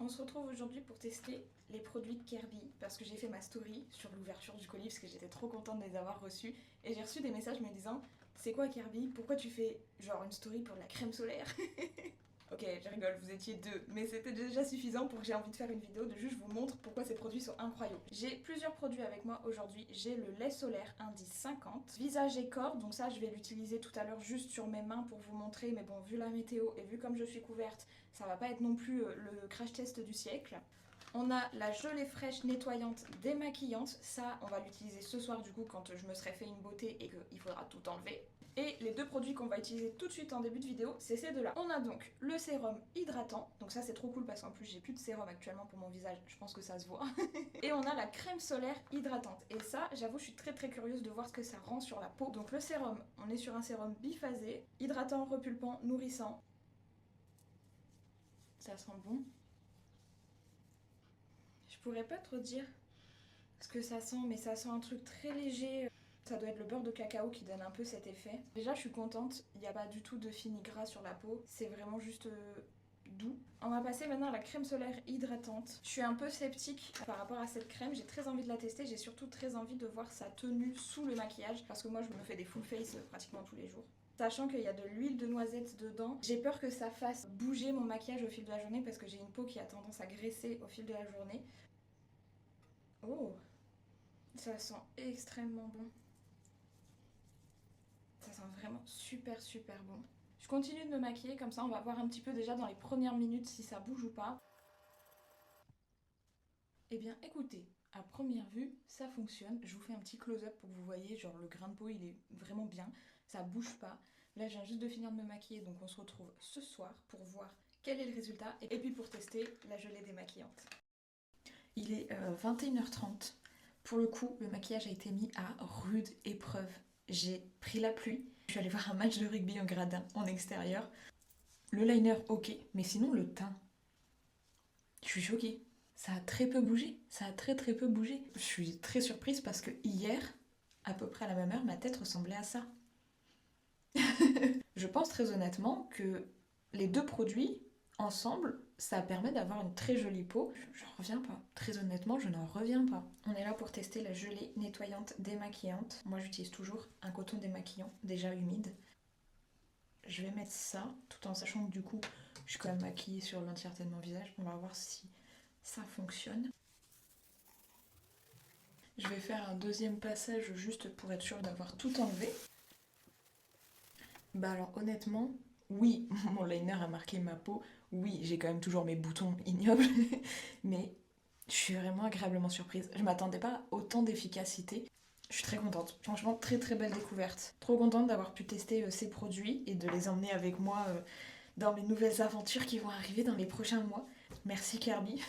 On se retrouve aujourd'hui pour tester les produits de Kirby parce que j'ai fait ma story sur l'ouverture du colis parce que j'étais trop contente de les avoir reçus et j'ai reçu des messages me disant c'est quoi Kirby? Pourquoi tu fais genre une story pour de la crème solaire? Ok, je rigole, vous étiez deux, mais c'était déjà suffisant pour que j'ai envie de faire une vidéo de juste vous montre pourquoi ces produits sont incroyables. J'ai plusieurs produits avec moi aujourd'hui. J'ai le lait solaire indice 50, visage et corps, donc ça je vais l'utiliser tout à l'heure juste sur mes mains pour vous montrer, mais bon, vu la météo et vu comme je suis couverte, ça va pas être non plus le crash test du siècle. On a la gelée fraîche nettoyante démaquillante, ça on va l'utiliser ce soir du coup quand je me serai fait une beauté et qu'il faudra tout enlever. Et les deux produits qu'on va utiliser tout de suite en début de vidéo, c'est ces deux là. On a donc le sérum hydratant, donc ça c'est trop cool parce qu'en plus j'ai plus de sérum actuellement pour mon visage, je pense que ça se voit. Et on a la crème solaire hydratante, et ça j'avoue je suis très curieuse de voir ce que ça rend sur la peau. Donc le sérum, on est sur un sérum biphasé, hydratant, repulpant, nourrissant. Ça sent bon. Je pourrais pas trop dire ce que ça sent, mais ça sent un truc très léger. Ça doit être le beurre de cacao qui donne un peu cet effet. Déjà, je suis contente, il n'y a pas du tout de fini gras sur la peau. C'est vraiment juste doux. On va passer maintenant à la crème solaire hydratante. Je suis un peu sceptique par rapport à cette crème. J'ai très envie de la tester. J'ai surtout très envie de voir sa tenue sous le maquillage parce que moi, je me fais des full face pratiquement tous les jours. Sachant qu'il y a de l'huile de noisette dedans, j'ai peur que ça fasse bouger mon maquillage au fil de la journée parce que j'ai une peau qui a tendance à graisser au fil de la journée. Oh, ça sent extrêmement bon. Ça sent vraiment super bon. Je continue de me maquiller, comme ça on va voir un petit peu déjà dans les premières minutes si ça bouge ou pas. Eh bien écoutez, à première vue, ça fonctionne. Je vous fais un petit close-up pour que vous voyez, genre le grain de peau il est vraiment bien, ça bouge pas. Là je viens juste de finir de me maquiller, donc on se retrouve ce soir pour voir quel est le résultat et puis pour tester la gelée démaquillante. Il est 21h30. Pour le coup, le maquillage a été mis à rude épreuve. J'ai pris la pluie, je suis allée voir un match de rugby en gradin, en extérieur. Le liner, ok, mais sinon le teint. Je suis choquée. Ça a très peu bougé, ça a très peu bougé. Je suis très surprise parce que hier, à peu près à la même heure, ma tête ressemblait à ça. Je pense très honnêtement que les deux produits, ensemble, ça permet d'avoir une très jolie peau. J'en reviens pas. Très honnêtement, je n'en reviens pas. On est là pour tester la gelée nettoyante démaquillante. Moi, j'utilise toujours un coton démaquillant déjà humide. Je vais mettre ça, tout en sachant que du coup, je suis quand même maquillée sur l'entièreté de mon visage. On va voir si ça fonctionne. Je vais faire un deuxième passage juste pour être sûre d'avoir tout enlevé. Bah alors honnêtement, oui, mon liner a marqué ma peau. Oui, j'ai quand même toujours mes boutons ignobles. Mais je suis vraiment agréablement surprise. Je m'attendais pas à autant d'efficacité. Je suis très contente. Franchement, très belle découverte. Trop contente d'avoir pu tester ces produits et de les emmener avec moi dans mes nouvelles aventures qui vont arriver dans les prochains mois. Merci Kirby.